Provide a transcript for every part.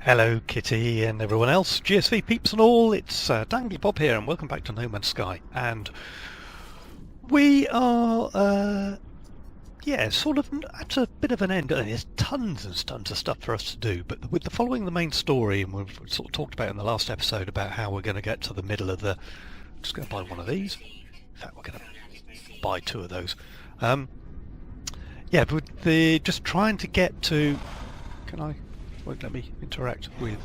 Hello Kitty and everyone else, GSV peeps and all, it's DanglyBob here and welcome back to No Man's Sky. And we are, sort of at a bit of an end. There's tons and tons of stuff for us to do, but with the following the main story, and we've sort of talked about in the last episode about how we're going to get to the middle of the... I'm just going to buy one of these. In fact, we're going to buy two of those. But just trying to get to... Won't let me interact with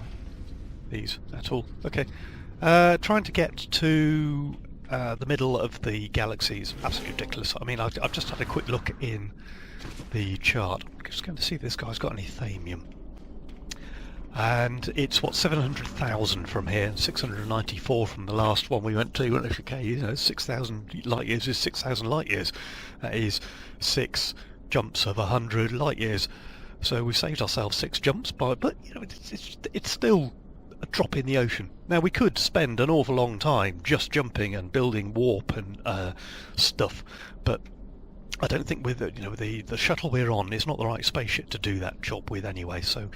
these at all. Okay. Trying to get to the middle of the galaxies. Absolutely ridiculous. I mean, I've just had a quick look in the chart. I'm just going to see if this guy's got any thamium. And it's, 700,000 from here, and 694 from the last one we went to. Okay, 6,000 light years is 6,000 light years. That is 6 jumps of 100 light years. So we saved ourselves 6 jumps, but it's still a drop in the ocean. Now we could spend an awful long time just jumping and building warp and stuff, but I don't think with the shuttle we're on is not the right spaceship to do that job with anyway. So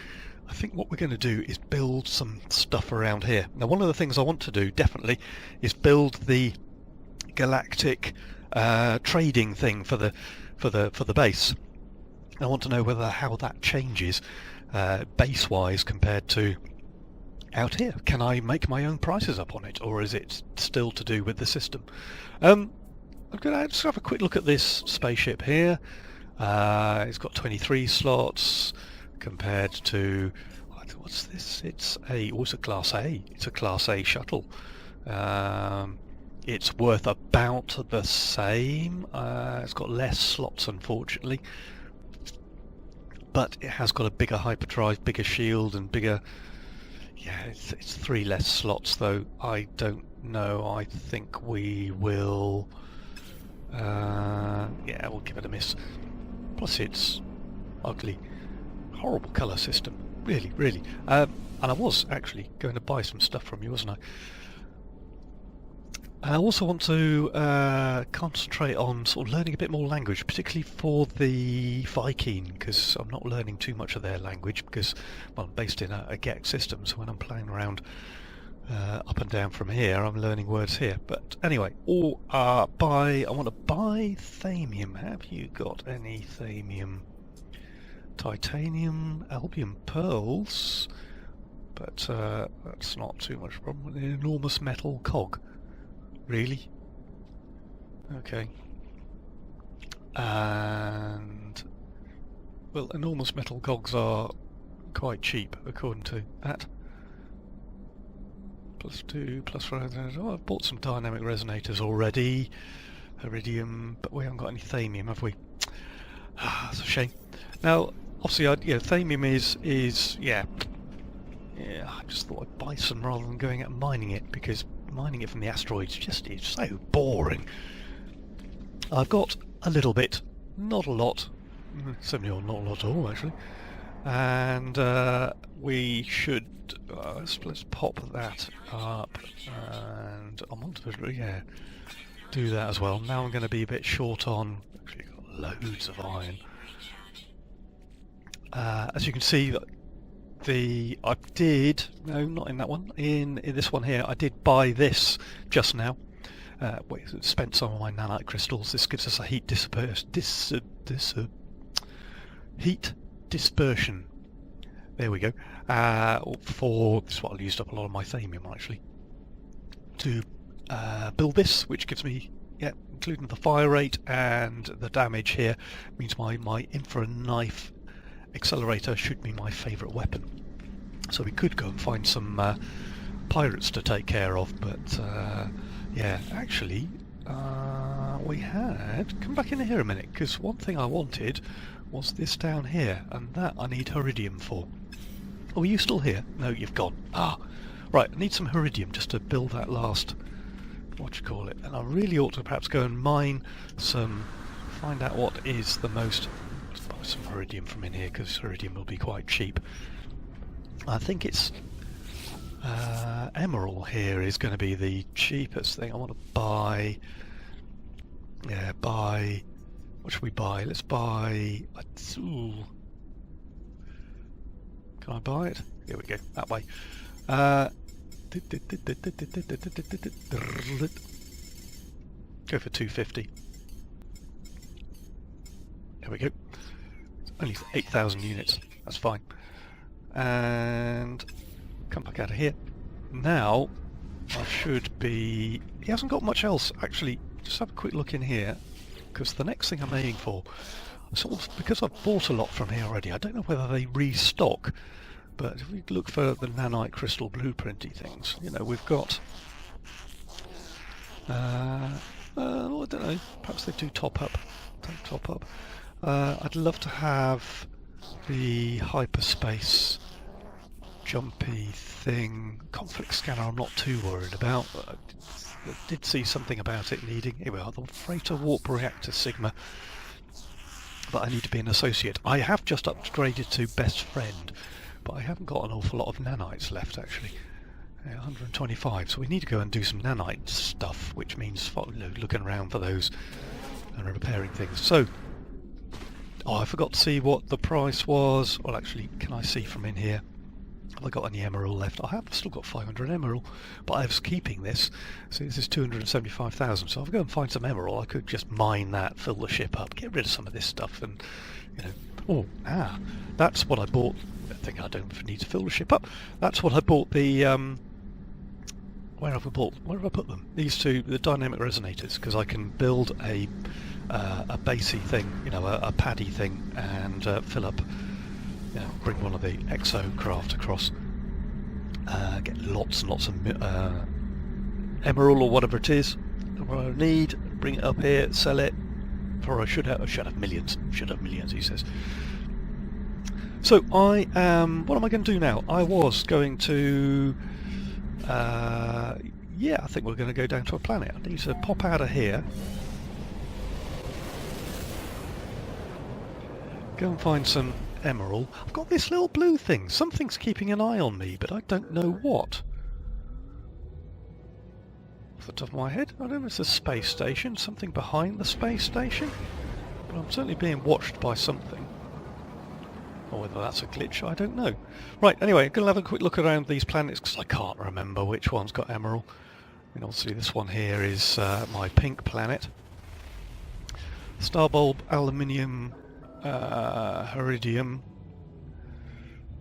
I think what we're going to do is build some stuff around here. Now one of the things I want to do definitely is build the galactic trading thing for the base. I want to know how that changes base-wise compared to out here. Can I make my own prices up on it, or is it still to do with the system? I'm going to just have a quick look at this spaceship here. It's got 23 slots compared to... what's this? It's a Class A. It's a Class A shuttle. It's worth about the same. It's got less slots, unfortunately. But it has got a bigger hyperdrive, bigger shield, and bigger... Yeah, it's 3 less slots, though. I don't know. I think we will... we'll give it a miss. Plus it's ugly. Horrible colour system. Really, really. And I was actually going to buy some stuff from you, wasn't I? I also want to concentrate on sort of learning a bit more language, particularly for the Viking, because I'm not learning too much of their language because, well, I'm based in a GEC system, so when I'm playing around up and down from here, I'm learning words here. But anyway, I want to buy thamium. Have you got any thamium? Titanium, albium pearls, but that's not too much problem. An enormous metal cog. Really? Okay. And... well, enormous metal cogs are quite cheap, according to that. +2, +4... oh, I've bought some dynamic resonators already. Iridium, but we haven't got any thamium, have we? That's a shame. Now, obviously, thamium is... Yeah, I just thought I'd buy some rather than going out and mining it, because mining it from the asteroids just is so boring. I've got a little bit, not a lot, certainly not a lot at all actually, and we should let's pop that up, and I want to do that as well. Now I'm going to be a bit short on. Actually, got loads of iron. As you can see, no, not in that one, in this one here, I did buy this just now. Spent some of my nanite crystals. This gives us a heat heat dispersion. There we go. For this is what I used up a lot of my thamium actually to build this, which gives me, including the fire rate and the damage here, means my infra knife accelerator should be my favourite weapon. So we could go and find some pirates to take care of, but actually we had... come back in here a minute, because one thing I wanted was this down here, and that I need iridium for. Oh, are you still here? No, you've gone. Right, I need some iridium just to build that last... and I really ought to perhaps go and mine some... find out what is the most... let's buy some iridium from in here, because iridium will be quite cheap. I think it's Emeril here is going to be the cheapest thing. I want to buy... what should we buy? Let's buy... Can I buy it? Here we go, that way. Go for 250. There we go. Only 8,000 units. That's fine. And come back out of here. Now I should be... He hasn't got much else. Actually, just have a quick look in here, because the next thing I'm aiming for, sort of, because I've bought a lot from here already, I don't know whether they restock, but if we look for the nanite crystal blueprinty things, you know, we've got... I don't know, perhaps they do top up. Don't top up. I'd love to have the hyperspace jumpy thing. Conflict scanner I'm not too worried about. I did see something about it needing... Here we are, the freighter warp reactor Sigma. But I need to be an associate. I have just upgraded to best friend, but I haven't got an awful lot of nanites left actually. 125, so we need to go and do some nanite stuff, which means looking around for those and repairing things. So, oh, I forgot to see what the price was. Well, actually, can I see from in here? Have I got any Emeril left? I have still got 500 Emeril, but I was keeping this. So this is 275,000. So if I go and find some Emeril, I could just mine that, fill the ship up, get rid of some of this stuff, and you know. Oh, that's what I bought. I think I don't need to fill the ship up. That's what I bought the. Where have I put them? These two, the dynamic resonators, because I can build a basey thing, you know, a paddy thing, and fill up. You know, bring one of the Exocraft across. Get lots and lots of Emeril or whatever it is. What I need, bring it up here, sell it. For I should have millions. Should have millions, he says. So I am. What am I going to do now? I was going to. Yeah, I think we're going to go down to a planet. I need to pop out of here. Go and find some Emeril. I've got this little blue thing. Something's keeping an eye on me, but I don't know what. Off the top of my head, I don't know if it's a space station, something behind the space station, but I'm certainly being watched by something. Or whether that's a glitch, I don't know. Right, anyway, I'm going to have a quick look around these planets because I can't remember which one's got Emeril. I mean, obviously this one here is my pink planet. Starbulb, aluminium, iridium.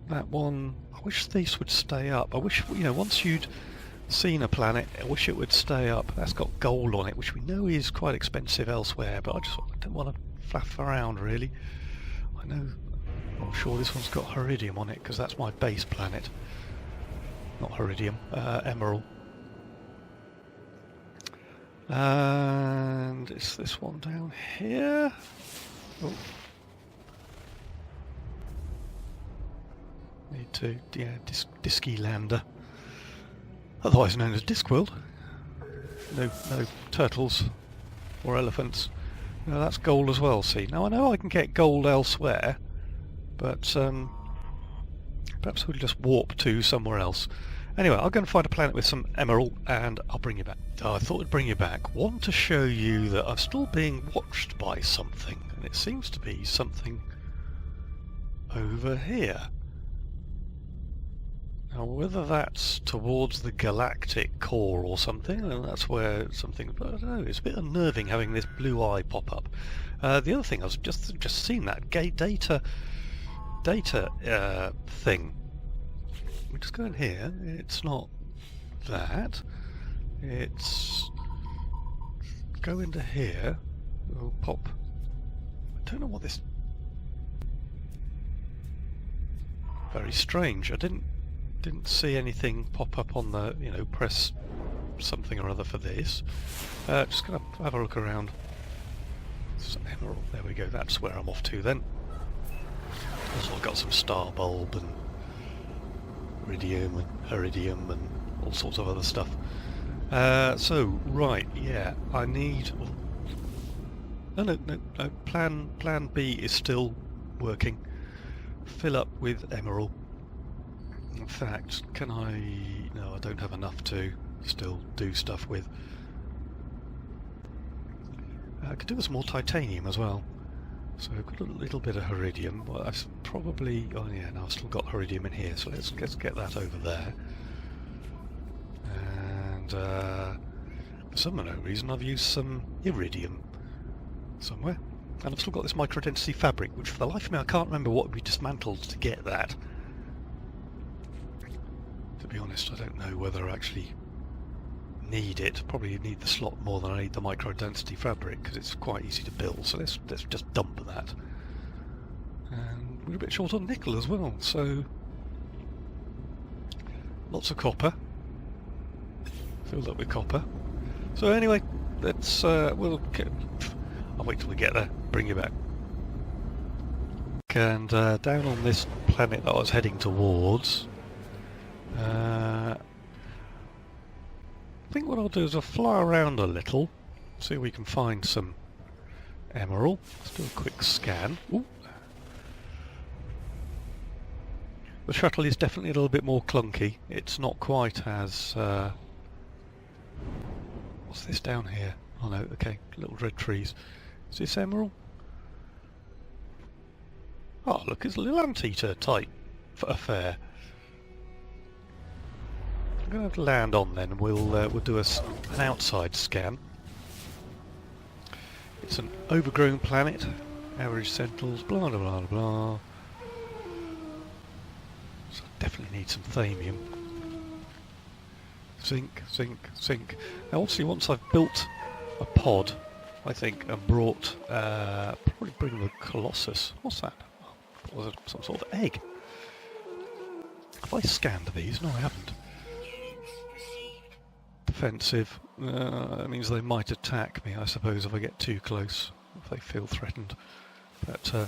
That one, I wish these would stay up. I wish, you know, once you'd seen a planet, I wish it would stay up. That's got gold on it, which we know is quite expensive elsewhere, but I don't want to fluff around really. I know, I'm sure this one's got iridium on it because that's my base planet. Not iridium, Emeril. And it's this one down here. Oh. Need to, yeah, Disky Lander, otherwise known as Discworld. No turtles or elephants. No, that's gold as well. See, now I know I can get gold elsewhere, but perhaps we'll just warp to somewhere else. Anyway, I'll go and find a planet with some Emeril, and I'll bring you back. I thought I'd bring you back. Want to show you that I'm still being watched by something, and it seems to be something over here. Now, whether that's towards the galactic core or something, and that's where something, I don't know, it's a bit unnerving having this blue eye pop up. The other thing, I was just seen that data thing. We just go in here, it's not that, it's go into here, we'll pop, I don't know what this, very strange, I didn't see anything pop up on the, you know, press something or other for this. Just gonna have a look around. Emeril, there we go, that's where I'm off to then. Also I've got some Starbulb and iridium and all sorts of other stuff. So, right, yeah, I need... No, plan B is still working. Fill up with Emeril. In fact, can I... No, I don't have enough to still do stuff with. I could do with some more titanium as well. So I've got a little bit of iridium. Well, I've probably... Oh yeah, no, I've still got iridium in here, so let's get that over there. And for some unknown reason I've used some iridium somewhere. And I've still got this microdensity fabric, which for the life of me I can't remember what we dismantled to get that. To be honest, I don't know whether I actually need it. Probably need the slot more than I need the microdensity fabric, because it's quite easy to build, so let's just dump that. And we're a bit short on nickel as well, so lots of copper. Filled up with copper. So anyway, let's I'll wait till we get there, bring you back. And down on this planet that I was heading towards, I think what I'll do is I'll fly around a little, see if we can find some Emeril. Let's do a quick scan. Ooh. The shuttle is definitely a little bit more clunky. It's not quite as... what's this down here? Oh no, okay, little red trees. Is this Emeril? Oh look, it's a little anteater type affair. I'm going to have to land on then, and we'll do an outside scan. It's an overgrown planet, average sentinels, blah blah blah blah. So I definitely need some thamium. Zinc, zinc, zinc. Now obviously once I've built a pod, I think, and brought, probably bring the Colossus. What's that? Oh, was it some sort of egg? Have I scanned these? No, I haven't. Defensive. That means they might attack me, I suppose, if I get too close, if they feel threatened. But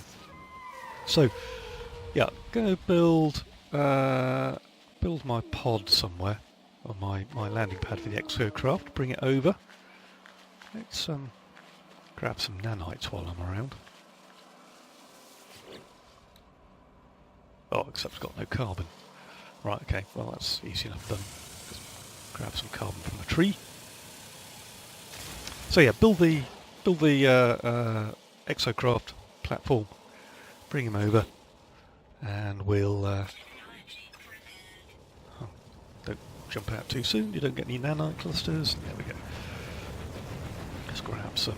so, yeah, going to build my pod somewhere on my landing pad for the Exocraft. Bring it over. Let's grab some nanites while I'm around. Oh, except it's got no carbon. Right, okay, well that's easy enough done. Just grab some carbon from the tree. So yeah, build the Exocraft platform, bring him over, and we'll don't jump out too soon. You don't get any nanite clusters. There we go. Let's grab some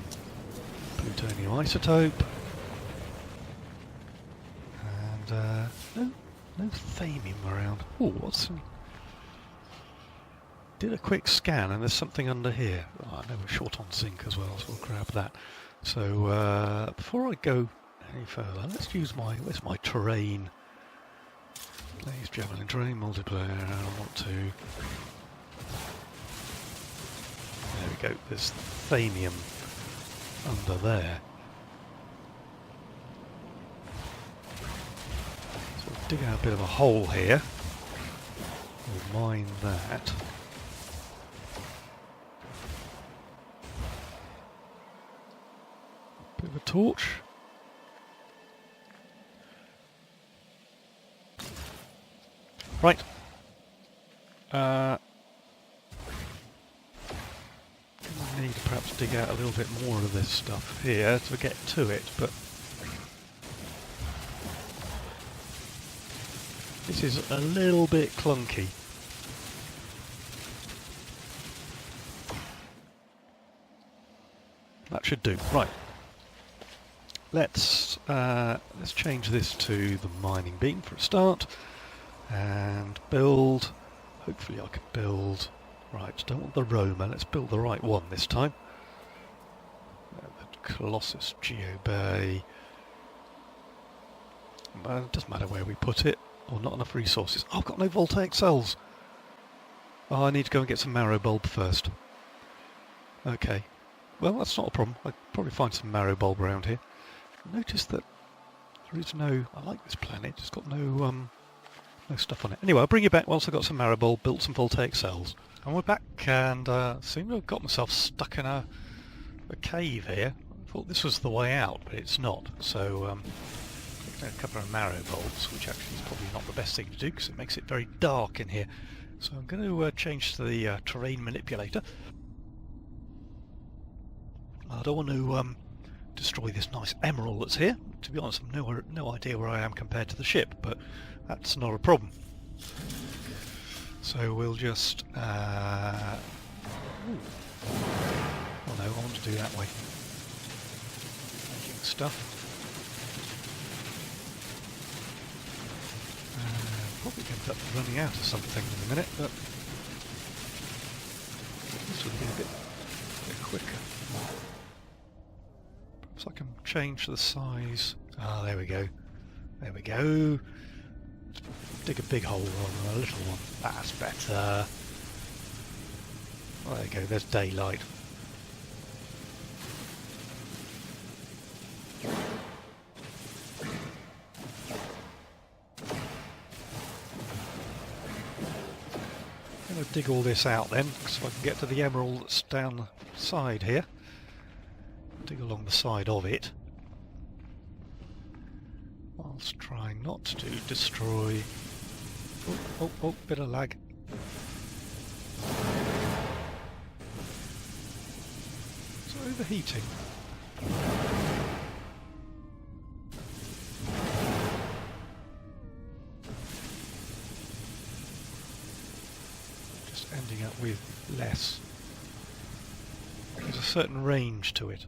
plutonium isotope. And no thamium around. Oh, what's some... Did a quick scan and there's something under here. Oh, I know we're short on zinc as well, so we'll grab that. So before I go any further, let's use where's my terrain? Please, javelin terrain multiplayer. I want to. There we go. There's thamium under there. So we'll dig out a bit of a hole here. We'll mine that. Bit of a torch. Right. Need to perhaps dig out a little bit more of this stuff here to get to it, but this is a little bit clunky. That should do. Right. Let's change this to the mining beam for a start, and build. Hopefully, I can build. Right, don't want the Roma. Let's build the right one this time. The Colossus, Geo Bay. It doesn't matter where we put it, or not enough resources. Oh, I've got no voltaic cells. Oh, I need to go and get some marrow bulb first. Okay. Well, that's not a problem. I'll probably find some marrow bulb around here. Notice that there is no... I like this planet. It's got no stuff on it. Anyway, I'll bring you back once I've got some marrow bulb, built some voltaic cells. And we're back, and seem to have got myself stuck in a cave here. I thought this was the way out, but it's not. So, a couple of marrow bulbs, which actually is probably not the best thing to do, because it makes it very dark in here. So I'm going to change to the terrain manipulator. I don't want to destroy this nice Emeril that's here. To be honest, I've no idea where I am compared to the ship, but that's not a problem. So we'll just... oh no, I want to do that way. Making stuff. Probably end up running out of something in a minute, but this would be a bit quicker. Perhaps I can change the size. Ah, there we go. There we go. Dig a big hole rather than a little one. That's better. Well, there you go, there's daylight. I'm going to dig all this out then, so I can get to the Emeril that's down the side here. Dig along the side of it, whilst trying not to destroy... Oh, bit of lag. It's overheating. Just ending up with less. There's a certain range to it.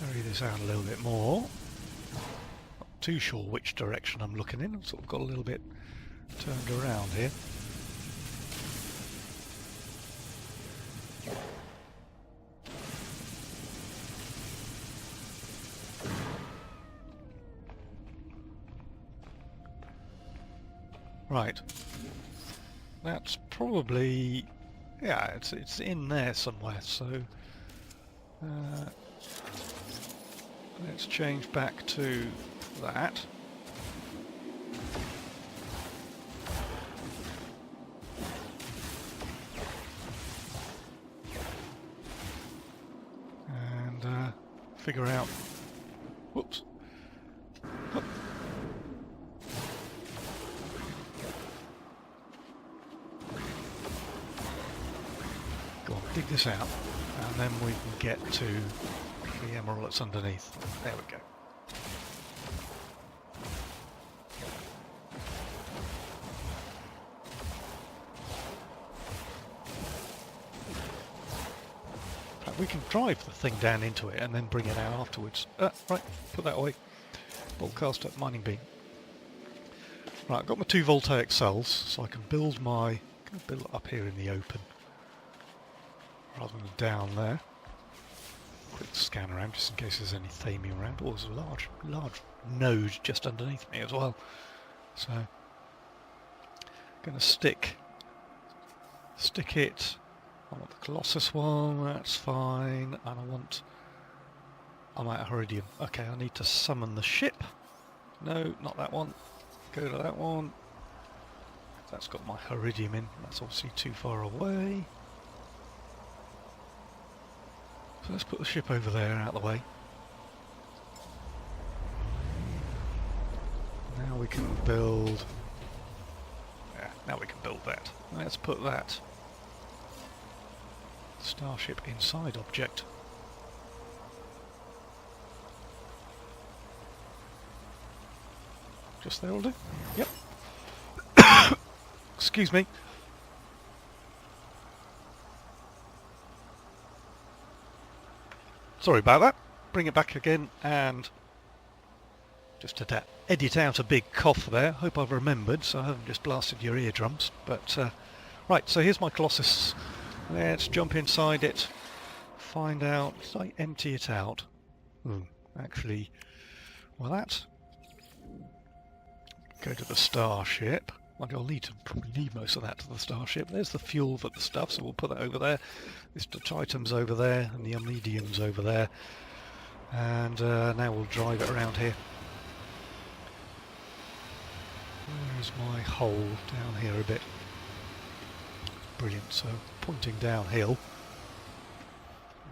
Bury this out a little bit more. Not too sure which direction I'm looking in. I've sort of got a little bit turned around here. Right. That's probably... yeah, it's in there somewhere, so... let's change back to that. And figure out... whoops. Hup. Go on, dig this out, and then we can get to the Emeril that's underneath. There we go. In fact, we can drive the thing down into it and then bring it out afterwards. Right, put that away. Bolt cast up mining beam. Right, I've got my 2 voltaic cells, so I can build my... build it up here in the open, rather than down there. Quick scan around just in case there's any thamium around. Oh, there's a large node just underneath me as well. So, going to stick it. I want the Colossus one. That's fine. And I'm out of Iridium. Okay, I need to summon the ship. No, not that one. Go to that one. That's got my Iridium in. That's obviously too far away. So let's put the ship over there, out of the way. Now we can build... yeah, now we can build that. Let's put that starship inside object. Just there will do. Yep. Excuse me. Sorry about that. Bring it back again, and just had to edit out a big cough there. Hope I've remembered, so I haven't just blasted your eardrums. But right, so here's my Colossus. Let's jump inside it. Find out. Did I empty it out? Actually, well, that. Go to the starship. Like I'll probably need most of that to the starship. There's the fuel for the stuff, so we'll put that over there. This titanium's over there, and the iridium's over there. And now we'll drive it around here. Where's my hole? Down here a bit. Brilliant. So pointing downhill.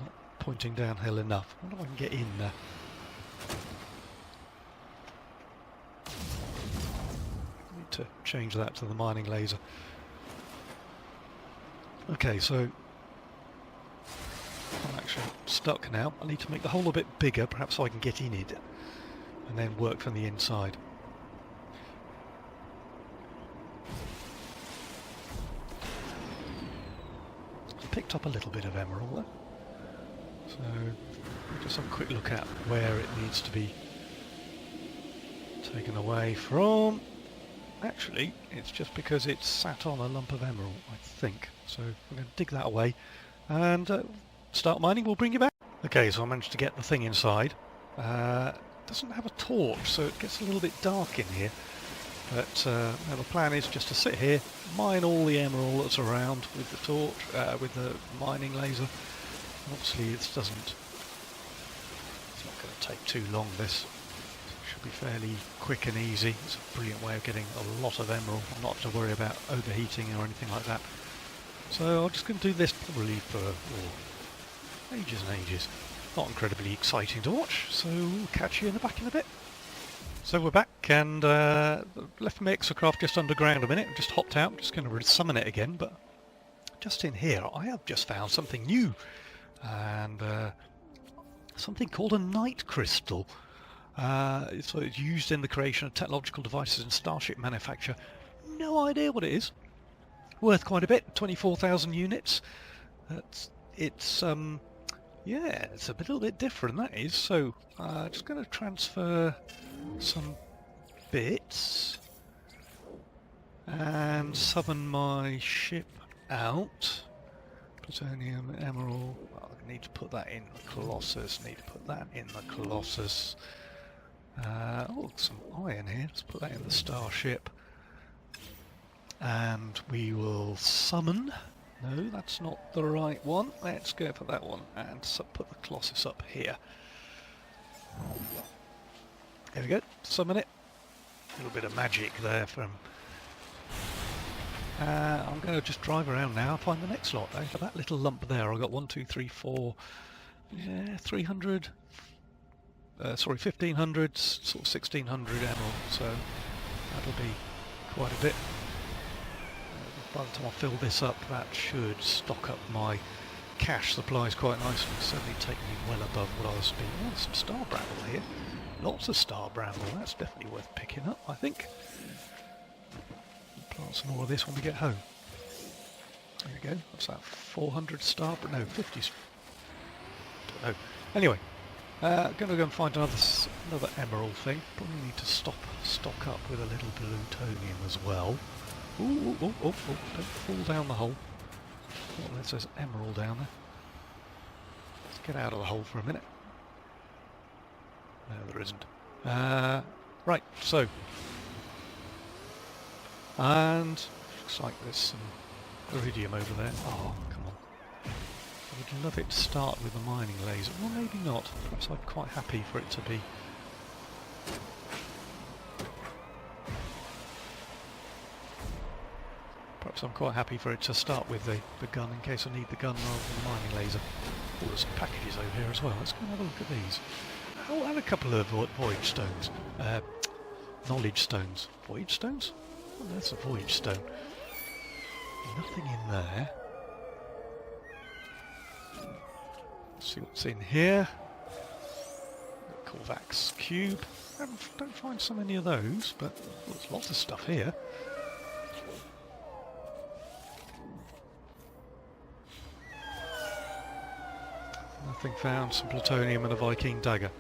Not pointing downhill enough. I wonder if I can get in there. To change that to the mining laser. Okay, so I'm actually stuck now. I need to make the hole a bit bigger, perhaps so I can get in it, and then work from the inside. I picked up a little bit of emerald there. So we'll just have a quick look at where it needs to be taken away from. Actually, it's just because it's sat on a lump of emerald, I think. So we're going to dig that away and start mining. We'll bring you back. Okay, so I managed to get the thing inside. Doesn't have a torch, so it gets a little bit dark in here. But now the plan is just to sit here, mine all the emerald that's around with the torch, with the mining laser. And obviously, it's not going to take too long. This should be fairly quick and easy. It's a brilliant way of getting a lot of emerald, not to worry about overheating or anything like that. So I'm just going to do this probably for ages and ages. Not incredibly exciting to watch, so we'll catch you in the back in a bit. So we're back, and left my Exocraft just underground a minute. Just hopped out. I'm just going to summon it again, but just in here I have just found something new, and something called a night crystal. So it's used in the creation of technological devices and starship manufacture. No idea what it is. Worth quite a bit, 24,000 units. Yeah, it's a little bit different, that is. So just going to transfer some bits and summon my ship out. Plutonium, emerald. Well, I need to put that in the Colossus. Need to put that in the Colossus. Oh, some iron here. Let's put that in the Starship. And we will summon. No, that's not the right one. Let's go for that one and put the Colossus up here. There we go. Summon it. A little bit of magic there from... I'm going to just drive around now and find the next lot. For that little lump there, I've got 1, 2, 3, 4... Yeah, 300... sorry, 1,500, sort of 1,600 emerald, so that'll be quite a bit. By the time I fill this up, that should stock up my cash supplies quite nicely. Certainly take me well above what I was spending. Oh, there's some star bramble here. Lots of star bramble. That's definitely worth picking up, I think. Plant some more of this when we get home. There we go. What's that? 400 star? No, 50. Don't know. Anyway, going to go and find another emerald thing. Probably need to stock up with a little plutonium as well. Ooh, don't fall down the hole. Oh, there's an emerald down there. Let's get out of the hole for a minute. No, there isn't. Right, so. And looks like there's some iridium over there. Oh, come on. I would love it to start with a mining laser. Well, maybe not. Perhaps I'm quite happy for it to be... Perhaps I'm quite happy for it to start with the gun in case I need the gun rather than the mining laser. Oh, there's some packages over here as well. Let's go and have a look at these. Oh, and a couple of voyage stones. Knowledge stones. Voyage stones? Oh, that's a voyage stone. Nothing in there. Let's see what's in here. Korvax cube. Don't find so many of those, but there's lots of stuff here. Nothing found. Some plutonium and a Viking dagger.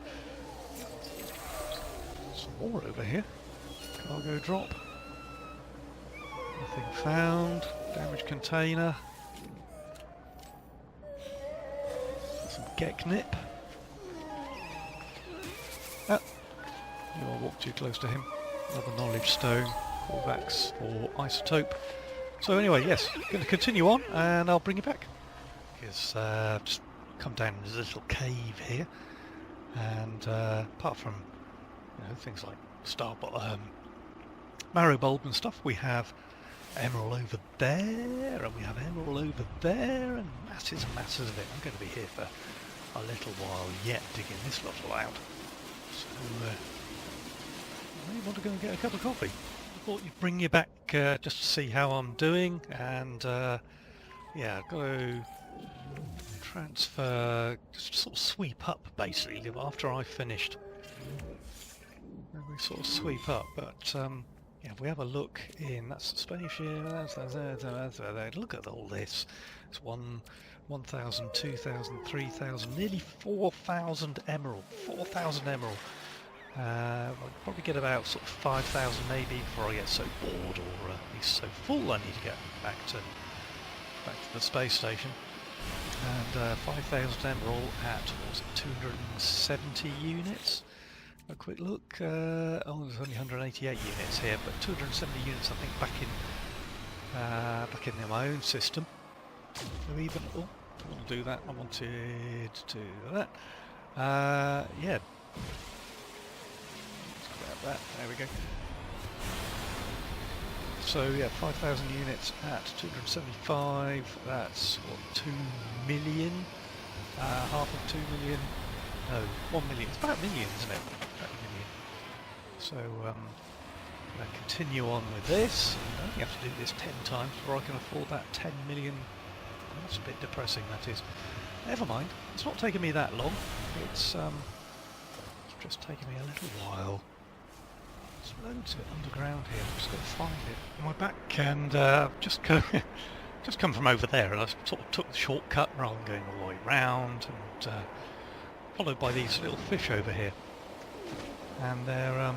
Some more over here. Cargo drop. Nothing found. Damaged container. Some Geknip. Ah, I walked too close to him. Another knowledge stone. Korvax or isotope. So anyway, yes, going to continue on, and I'll bring you back. Because just come down in this little cave here, and apart from things like marrow bulb and stuff, we have emerald over there, and we have emerald over there, and masses and masses of it. I'm going to be here for a little while yet digging this lot out. So I want to go and get a cup of coffee. I thought you'd bring you back just to see how I'm doing, and yeah, I've got to transfer, just sort of sweep up basically after I finished. We sort of sweep up, but yeah, if we have a look in, that's the spaceship, look at all this. It's 1,000, 2,000, 3,000, nearly 4,000 emerald. 4,000 emerald. I'll probably get about sort of 5,000 maybe before I get so bored or at least so full I need to get back to the space station. And 5,000 emerald at, what was it, 270 units? A quick look. Oh, there's only 188 units here, but 270 units I think back in my own system. So even, oh, I want to do that. I wanted to do that. Yeah. Let's grab that. There we go. So yeah, 5,000 units at 275. That's what, 2 million? Half of 2 million. No, 1 million. It's about a million, isn't it? About a million. So, I'm going to continue on with this. I only have to do this 10 times before I can afford that 10 million. That's a bit depressing, that is. Never mind. It's not taking me that long. It's just taking me a little while. There's loads of it underground here. I've just got to find it. I'm back and just come from over there, and I sort of took the shortcut rather than going all the way round, and followed by these little fish over here, and they're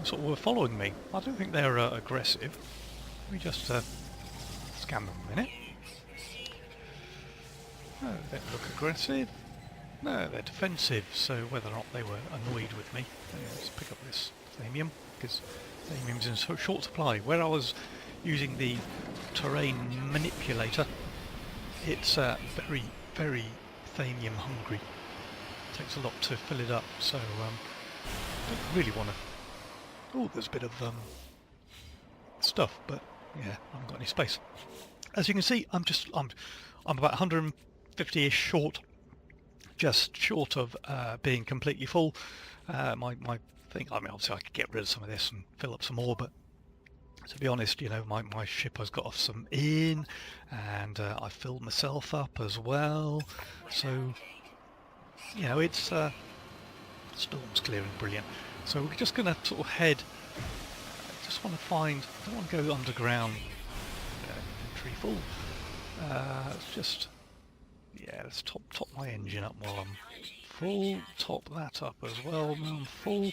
sort of were following me. I don't think they're aggressive. Let me just scan them a minute. No, they don't look aggressive. No, they're defensive, so whether or not they were annoyed with me. Let's pick up this thamium, because thamium's in so short supply. Where I was using the terrain manipulator, it's very, very thamium hungry. It takes a lot to fill it up, so I don't really want to... Oh, there's a bit of stuff, but yeah, I haven't got any space. As you can see, I'm about 150-ish short, just short of being completely full. My thing, I mean, obviously I could get rid of some of this and fill up some more, but to be honest, you know, my ship has got off some in, and I filled myself up as well. So, you know, it's storm's clearing, brilliant. So we're just going to sort of head. I just want to find. I don't want to go underground. Inventory full. Let's just. Yeah, let's top my engine up while I'm full. Top that up as well when I'm full.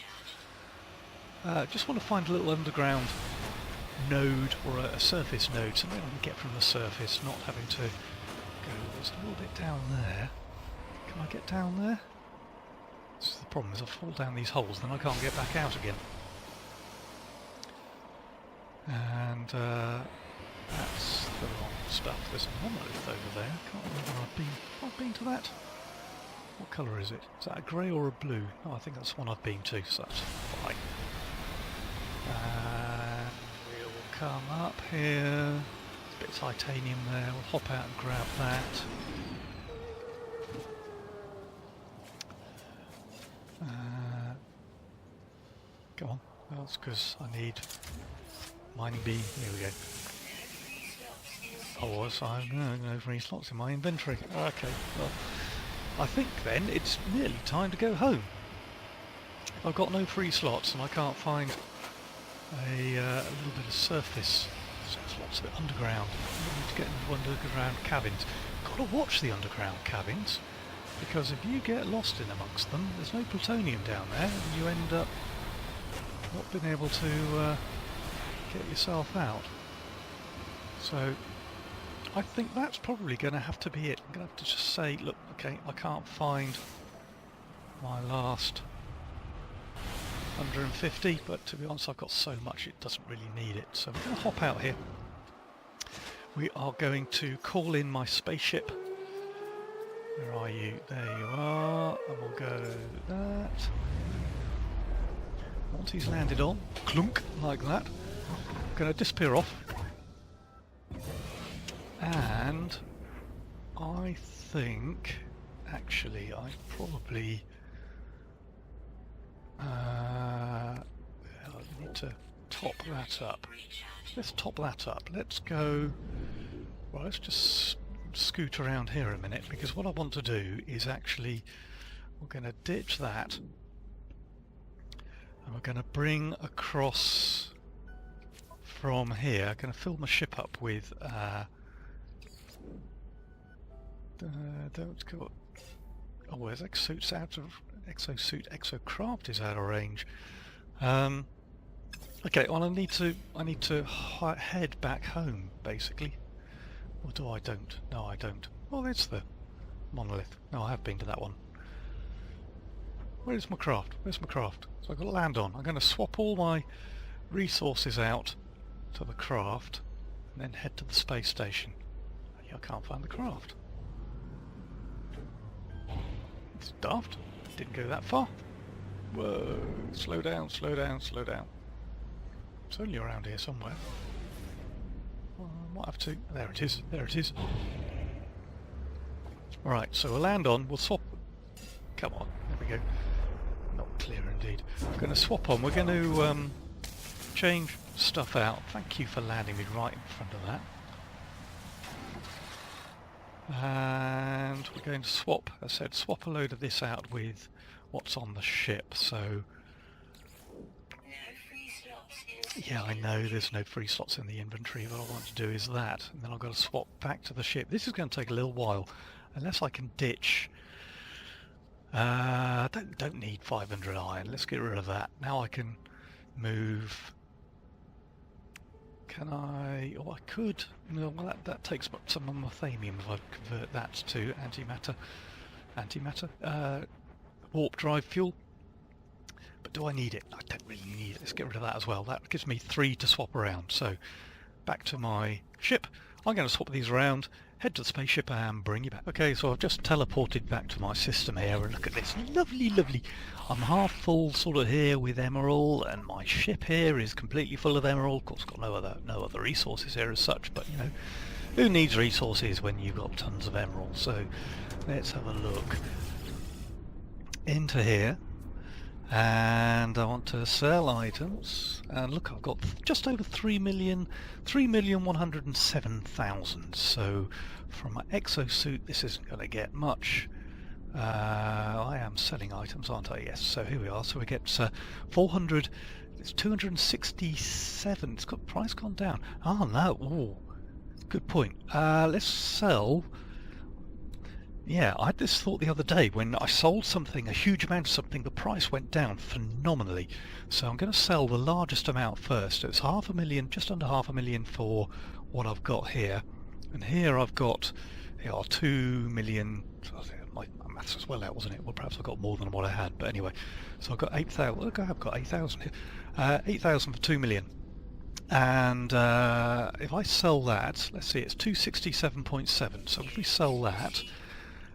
Just want to find a little underground node or a surface node, something I can get from the surface, not having to go. There's a little bit down there. Can I get down there? This is the problem, is I fall down these holes, then I can't get back out again. And that's the wrong stuff. There's a monolith over there. Can't remember I've been to that. What colour is it? Is that a grey or a blue? Oh, I think that's the one I've been to, so that's fine. And we'll come up here. There's a bit of titanium there. We'll hop out and grab that. Come on. Well, that's because I need mining beam. Here we go. Oh, so I have no free slots in my inventory. Okay, well, I think then it's nearly time to go home. I've got no free slots and I can't find a little bit of surface. So there's lots of it underground. I need to get into underground cabins. Got to watch the underground cabins, because if you get lost in amongst them, there's no plutonium down there, and you end up not being able to get yourself out. So I think that's probably going to have to be it. I'm going to have to just say, look, okay, I can't find my last 150, but to be honest, I've got so much it doesn't really need it. So I'm going to hop out here. We are going to call in my spaceship. Where are you? There you are. And we'll go that. Once he's landed on, clunk, like that, I'm going to disappear off. And I think, actually, I probably I need to top that up. Let's top that up. Let's go... Well, let's just scoot around here a minute, because what I want to do is actually... We're going to ditch that. And we're going to bring across from here. I'm going to fill my ship up with... don't go... Oh, where's Exosuit's out of... Exocraft is out of range. Okay, well I need to head back home, basically. Or do I don't? No, I don't. Oh, there's the monolith. No, I have been to that one. Where's my craft? Where's my craft? So I've got to land on. I'm going to swap all my resources out to the craft and then head to the space station. I can't find the craft. It's daft. Didn't go that far. Whoa, slow down, slow down, slow down. It's only around here somewhere. Well, I might have to... There it is, there it is. Alright, so we'll land on, we'll swap... Come on, there we go. Not clear indeed. We're going to swap on, we're going to change stuff out. Thank you for landing me right in front of that. And we're going to swap, as I said, swap a load of this out with what's on the ship, so... Yeah, I know there's no free slots in the inventory. What I want to do is that, and then I've got to swap back to the ship. This is going to take a little while, unless I can ditch... don't need 500 iron, let's get rid of that. Now I can move... Can I... Oh, I could. No, well, that takes some of my thamium if I convert that to antimatter. Warp drive fuel. But do I need it? I don't really need it. Let's get rid of that as well. That gives me 3 to swap around. So, back to my ship. I'm going to swap these around, head to the spaceship and bring you back. Okay, so I've just teleported back to my system here, and look at this. Lovely, lovely. I'm half full sort of here with Emeril, and my ship here is completely full of Emeril. Of course, got no other resources here as such, but you know, who needs resources when you've got tons of Emeril? So, let's have a look into here. And I want to sell items, and look, I've got just over 3,107,000. So from my exosuit this isn't going to get much. I am selling items, aren't I? Yes, so here we are. So we get 400, it's 267. It's got price gone down. Oh no, ooh, good point. Let's sell. Yeah, I had this thought the other day when I sold something, a huge amount of something, the price went down phenomenally. So I'm going to sell the largest amount first. It's 500,000, just under 500,000 for what I've got here. And here I've got 2 million. My maths was well out, wasn't it? Well, perhaps I got more than what I had, but anyway. So I've got 8,000. Look, I've got 8,000 here. 8,000 for 2 million. And if I sell that, let's see, it's 267.7. So if we sell that,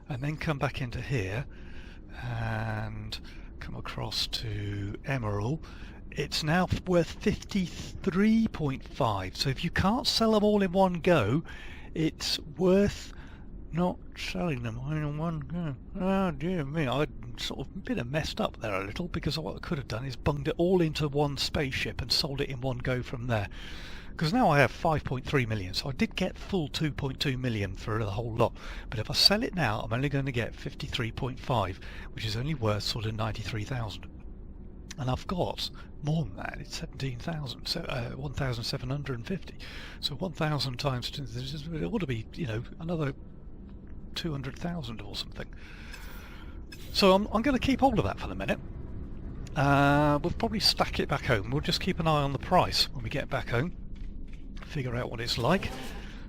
and then come back into here and come across to Emeril, it's now worth 53.5. So if you can't sell them all in one go, it's worth not selling them all in one go. Oh dear me, I'd sort of been messed up there a little, because what I could have done is bunged it all into one spaceship and sold it in one go from there. Because now I have 5.3 million, so I did get full 2.2 million for the whole lot. But if I sell it now, I'm only going to get 53.5, which is only worth sort of 93,000. And I've got more than that. It's 17,000, so 1,750. So 1,000 times 2, it ought to be, you know, another 200,000 or something. So I'm going to keep hold of that for the minute. We'll probably stack it back home. We'll just keep an eye on the price when we get back home. Figure out what it's like.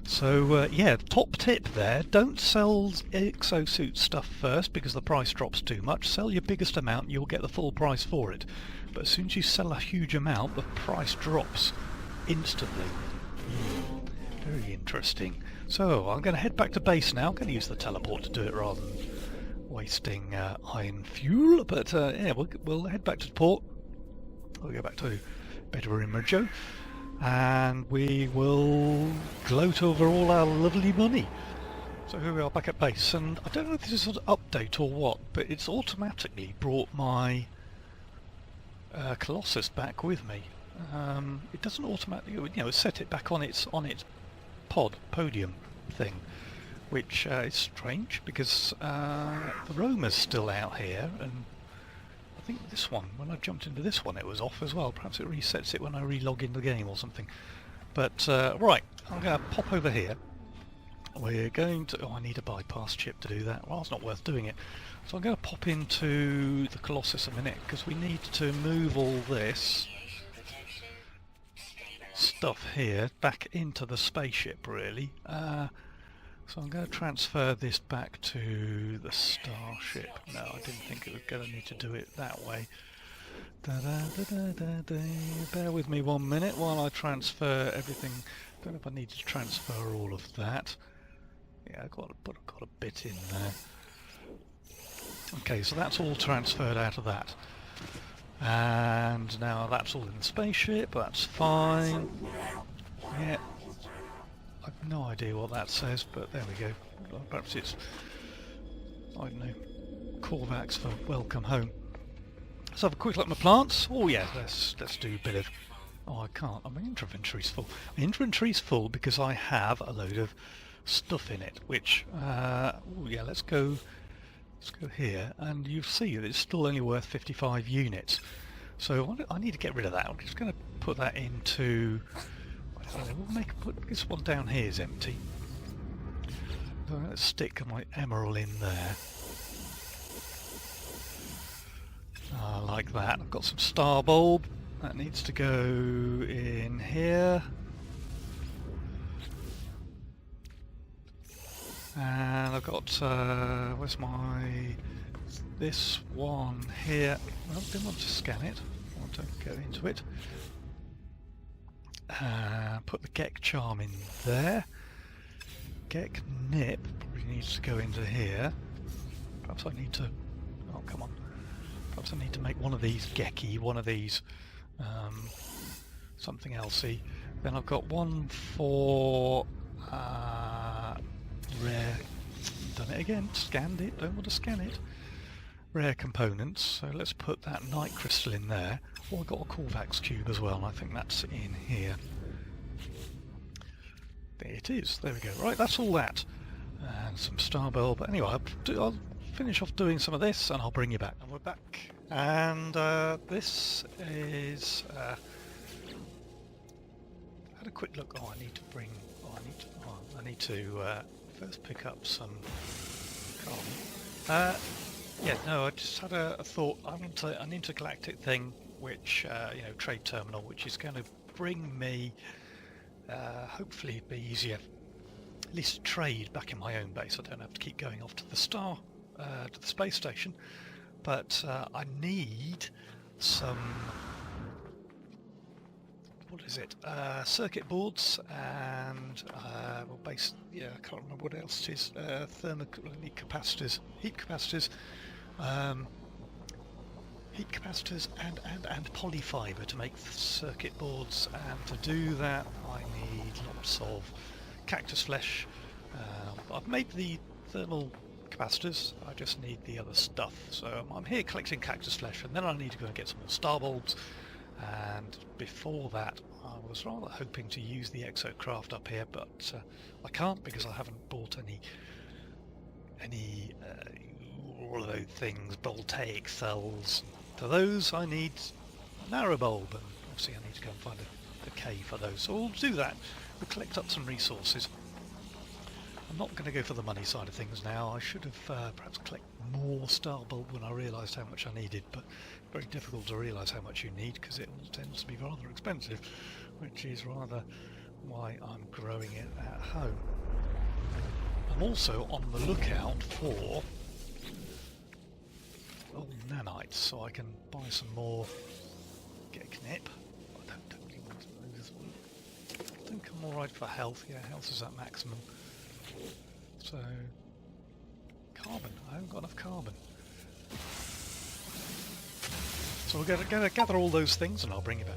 So yeah, top tip there, don't sell exosuit stuff first because the price drops too much. Sell your biggest amount and you'll get the full price for it. But as soon as you sell a huge amount, the price drops instantly. Very interesting. So I'm going to head back to base now. I'm going to use the teleport to do it rather than wasting iron fuel. But yeah, we'll head back to the port. We'll go back to Better Emeril, and we will gloat over all our lovely money. So here we are back at base, and I don't know if this is an update or what, but it's automatically brought my Colossus back with me. it doesn't automatically, you know, set it back on its podium thing, which is strange because the roamer's still out here, and I think this one, when I jumped into this one, it was off as well. Perhaps it resets it when I re-log in the game or something. But right, I'm going to pop over here. We're going to... Oh, I need a bypass chip to do that. Well, it's not worth doing it. So I'm going to pop into the Colossus a minute, because we need to move all this stuff here back into the spaceship, really. So I'm going to transfer this back to the starship. No, I didn't think it was going to need to do it that way. Bear with me 1 minute while I transfer everything. Don't know if I need to transfer all of that. Yeah, I've got a bit in there. Okay, so that's all transferred out of that. And now that's all in the spaceship, that's fine. Yeah, I've no idea what that says, but there we go. Perhaps it's, I don't know, Corvax for welcome home. Let's have a quick look at my plants. Oh yeah, let's do a bit of... Oh, I can't. My inventory's full. My inventory's full because I have a load of stuff in it, which... oh yeah, let's go here, and you see that it's still only worth 55 units. So I need to get rid of that. I'm just going to put that into... We'll put this one down here is empty. So let's stick my Emeril in there. Like that. I've got some star bulb. That needs to go in here. And I've got, where's my, this one here. Well, I didn't want to scan it. I want to go into it. Put the Gek charm in there. Gek nip probably needs to go into here. Perhaps I need to, oh come on. Perhaps I need to make one of these Geki, one of these something elsey. Then I've got one for rare, done it again, scanned it, don't want to scan it. Rare components, so let's put that night crystal in there. Oh, I've got a Corvax cube as well, and I think that's in here. There it is, there we go. Right, that's all that. And some star bulb, but anyway, I'll finish off doing some of this and I'll bring you back. And we're back. And this is... I had a quick look. Oh, I need to bring... Oh, I need to first pick up some carbon. Yeah, no, I just had a thought. I want an intergalactic thing, which, you know, trade terminal, which is going to bring me, hopefully it'd be easier, at least to trade back in my own base. I don't have to keep going off to the to the space station. But I need some, what is it, circuit boards and, well, yeah, I can't remember what else it is, thermal capacitors, heat capacitors, and polyfiber to make circuit boards, and to do that I need lots of cactus flesh. I've made the thermal capacitors, I just need the other stuff. So I'm here collecting cactus flesh, and then I need to go and get some more star bulbs. And before that, I was rather hoping to use the Exocraft up here, but I can't because I haven't bought any all of those things, voltaic cells. For those I need narrow bulb, and obviously I need to go and find a cave for those. So we'll do that. We'll collect up some resources. I'm not going to go for the money side of things now. I should have perhaps collected more star bulb when I realised how much I needed, but very difficult to realise how much you need because it all tends to be rather expensive, which is rather why I'm growing it at home. I'm also on the lookout for nanites, so I can buy some more. Get a knip. I don't really want to do this one. I think I'm alright for health. Yeah, health is at maximum. So, carbon. I haven't got enough carbon. So we're going to gather all those things and I'll bring you back.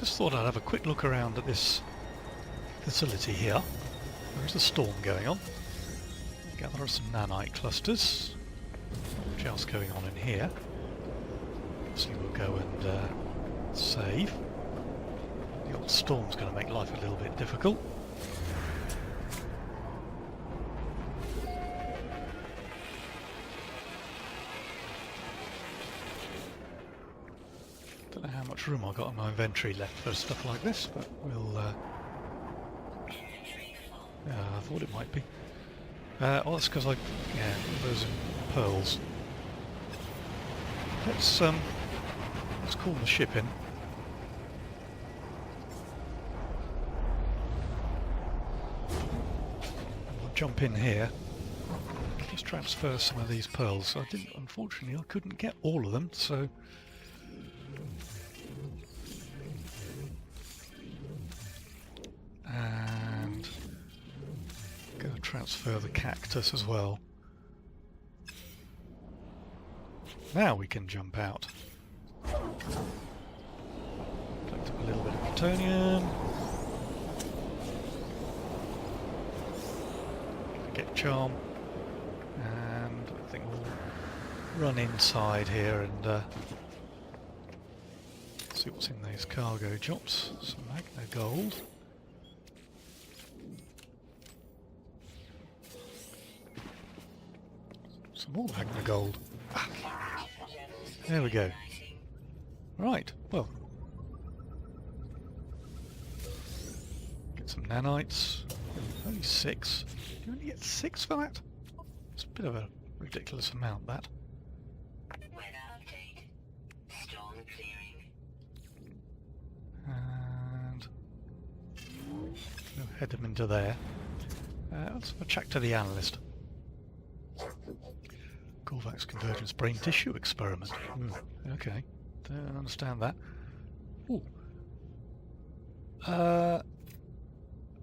just thought I'd have a quick look around at this facility here. There's a storm going on. Gather some nanite clusters. What else going on in here? Obviously we'll go and save. The old storm's going to make life a little bit difficult. Don't know how much room I've got in my inventory left for stuff like this, but we'll... yeah, I thought it might be. Oh, that's because I... yeah, those are pearls. Let's call the ship in. We'll jump in here. Just transfer some of these pearls. I didn't, unfortunately, I couldn't get all of them, so... and go transfer the cactus as well. Now we can jump out. Collect up a little bit of plutonium. Get charm. And I think we'll run inside here and see what's in these cargo jobs. Some magna gold. Some more magna gold. There we go. Right, well. Get some nanites. Only 6. You only get 6 for that? It's a bit of a ridiculous amount, that. And we'll head them into there. Let's have a check to the analyst. Corvax convergence brain tissue experiment. Okay, don't understand that. Ooh.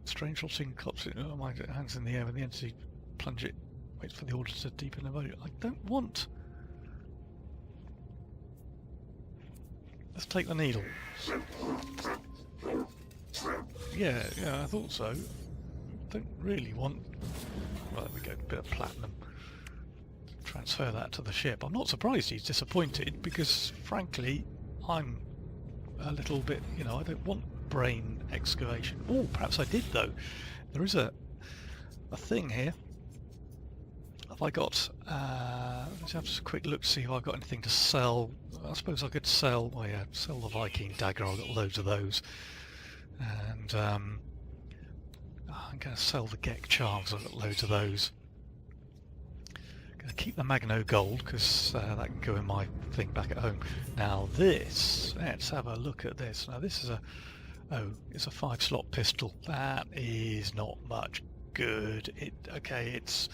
Strange lodging cops. Oh, my hands in the air when the entity plunge it. Waits for the order to deepen the value. I don't want. Let's take the needle. Yeah, I thought so. Don't really want. Right, there we go. Bit of platinum. Transfer that to the ship. I'm not surprised he's disappointed because, frankly, I'm a little bit, you know, I don't want brain excavation. Oh, perhaps I did though. There is a thing here. Have I got? Let's have a quick look to see if I've got anything to sell. I suppose I could sell. Oh yeah, sell the Viking dagger. I've got loads of those, and I'm going to sell the Gek charms. I've got loads of those. Going to keep the Magno gold because that can go in my thing back at home. Now this, let's have a look at this. Now this is it's a 5-slot pistol. That is not much good. It's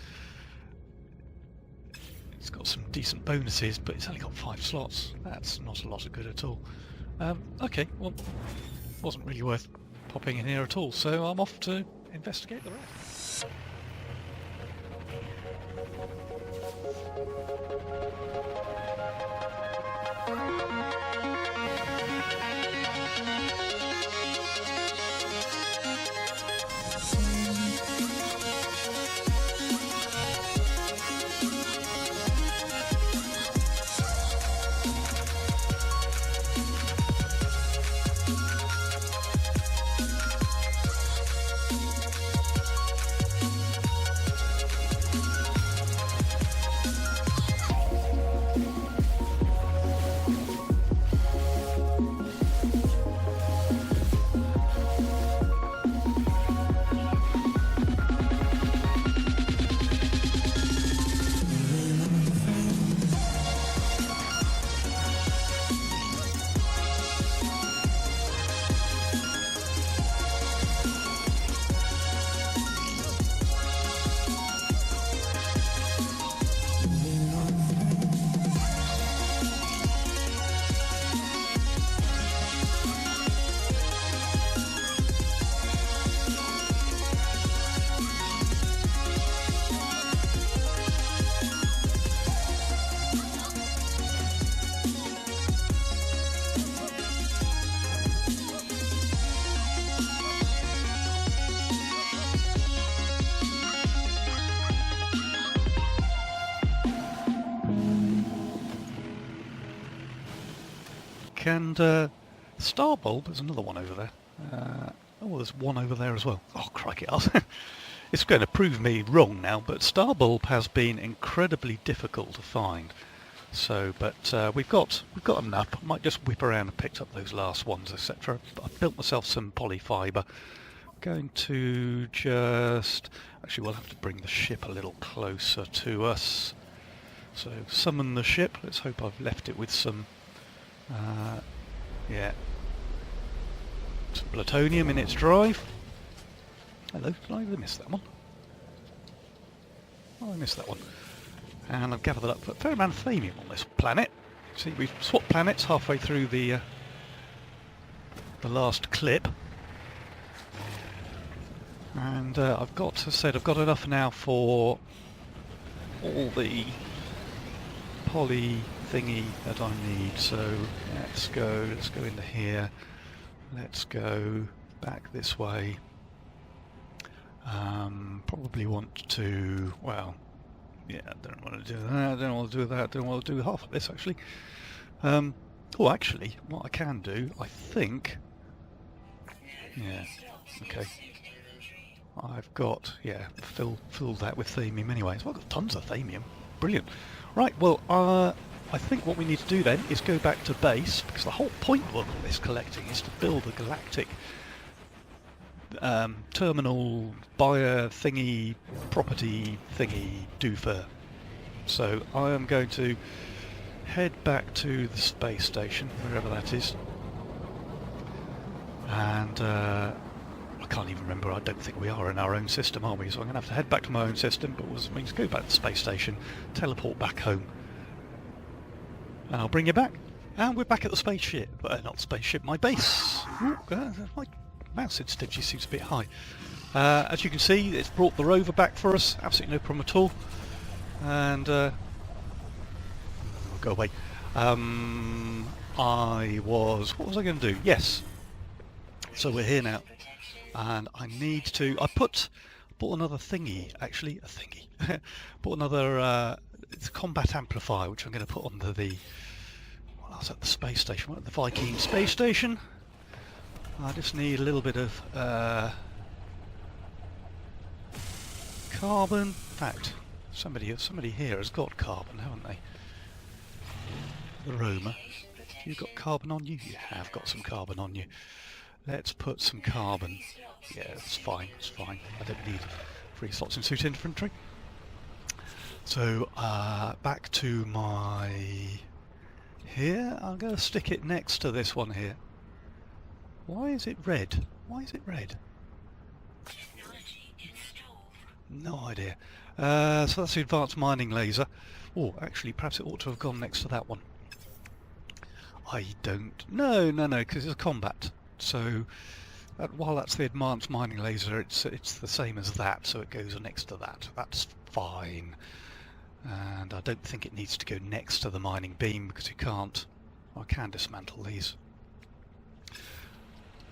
got some decent bonuses, but it's only got 5 slots. That's not a lot of good at all. Okay, well, wasn't really worth popping in here at all. So I'm off to investigate the rest. back, and star bulb, there's another one over there. Oh, there's one over there as well. Oh, crikey. It's going to prove me wrong now, but star bulb has been incredibly difficult to find. So, but we've got enough. I might just whip around and pick up those last ones, etc. I've built myself some polyfibre. Going to just... Actually, we'll have to bring the ship a little closer to us. So, summon the ship. Let's hope I've left it with some... yeah. Some plutonium in its drive. Hello, did I miss that one? Oh, I missed that one. And I've gathered up a fair amount of thamium on this planet. See, we've swapped planets halfway through the last clip. And I've got, as I said, I've got enough now for all the poly thingy that I need. So let's go into here. Let's go back this way. Probably want to, well, yeah, I don't want to do that, I don't want to do that, I don't want to do half of this actually. Oh, actually, what I can do, I think, yeah, okay. I've got, yeah, filled that with thamium anyway. So I've got tons of thamium. Brilliant. Right, well, I think what we need to do then is go back to base, because the whole point of all this collecting is to build a galactic terminal buyer thingy, property thingy doofer. So I am going to head back to the space station, wherever that is. And I can't even remember, I don't think we are in our own system, are we? So I'm going to have to head back to my own system, but we'll just go back to the space station, teleport back home. And I'll bring you back. And we're back at the spaceship. Not spaceship, my base. Ooh, my mouse sensitivity seems a bit high. As you can see, it's brought the rover back for us. Absolutely no problem at all. And go away. What was I going to do? Yes. So we're here now. And I need to... bought another thingy, actually. A thingy. Bought another... it's a combat amplifier, which I'm going to put onto the... Well, I was at the space station. The Viking space station. I just need a little bit of carbon. In fact, somebody here has got carbon, haven't they? The Roma. You've got carbon on you? You have got some carbon on you. Let's put some carbon. Yeah, it's fine, it's fine. I don't need 3 slots in suit infantry. So, back to my... Here, I'm going to stick it next to this one here. Why is it red? Why is it red? No idea. So that's the advanced mining laser. Oh, actually, perhaps it ought to have gone next to that one. I don't... No, because it's a combat. So, while that's the advanced mining laser, it's the same as that, so it goes next to that. That's fine. And I don't think it needs to go next to the mining beam, because you can't... I can dismantle these.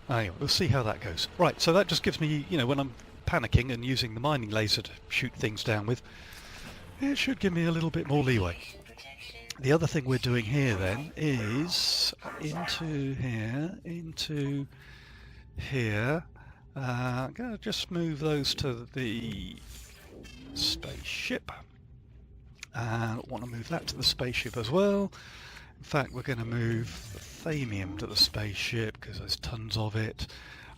Anyway, we'll see how that goes. Right, so that just gives me, you know, when I'm panicking and using the mining laser to shoot things down with, it should give me a little bit more leeway. The other thing we're doing here then is into here. I'm going to just move those to the spaceship. And I want to move that to the spaceship as well. In fact, we're going to move the thamium to the spaceship because there's tons of it.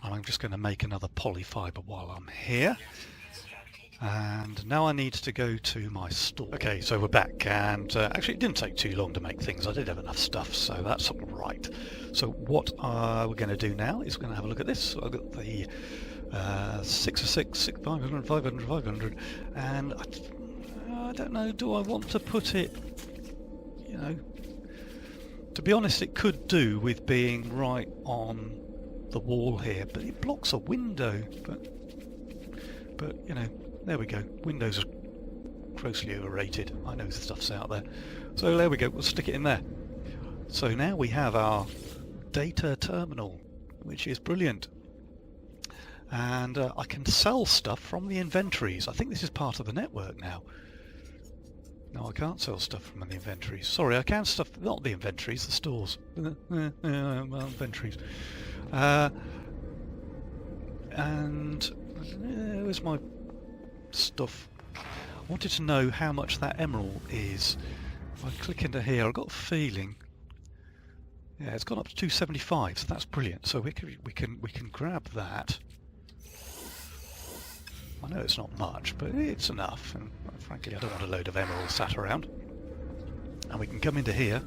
And I'm just going to make another polyfibre while I'm here. And now I need to go to my store. Okay, so we're back, and actually it didn't take too long to make things. I did have enough stuff, so that's all right. So what we're going to do now is we're going to have a look at this. I've got the 6 of 6, 500, 500, 500, and I don't know, do I want to put it, you know, to be honest it could do with being right on the wall here, but it blocks a window, but you know, there we go. Windows are grossly overrated. I know the stuff's out there. So there we go, we'll stick it in there. So now we have our data terminal, which is brilliant. And I can sell stuff from the inventories. I think this is part of the network now. No, I can't sell stuff from the inventories. Sorry, I can stuff, not the inventories, the stores. Inventories. And where's my stuff? I wanted to know how much that Emeril is. If I click into here, I've got a feeling. Yeah, it's gone up to 275, so that's brilliant. So we can grab that. I know it's not much, but it's enough. And frankly, I don't want a load of Emeril sat around. And we can come into here,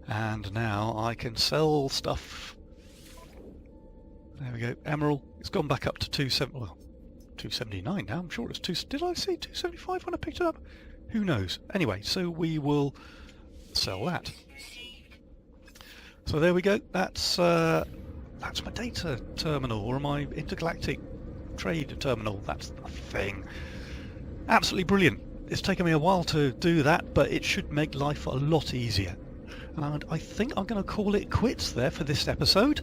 and now I can sell stuff. There we go. Emeril. It's gone back up to 279 now. I'm sure it's 2. Did I see 275 when I picked it up? Who knows? Anyway, so we will sell that. So there we go. That's my data terminal, or my intergalactic trade terminal. That's the thing. Absolutely brilliant. It's taken me a while to do that, but it should make life a lot easier. And I think I'm going to call it quits there for this episode.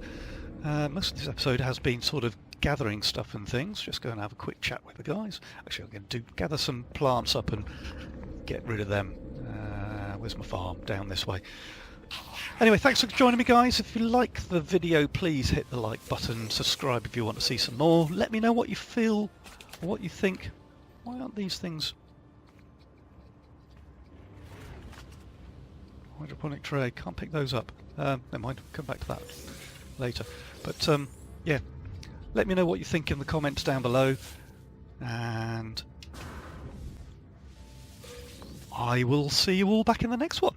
Most of this episode has been sort of gathering stuff and things. Just go and have a quick chat with the guys. Actually, I'm going to gather some plants up and get rid of them. Where's my farm? Down this way. Anyway, thanks for joining me, guys. If you like the video, please hit the like button. Subscribe if you want to see some more. Let me know what you feel, or what you think. Why aren't these things... Hydroponic tray, can't pick those up. Never mind, come back to that later. But yeah, let me know what you think in the comments down below, and I will see you all back in the next one.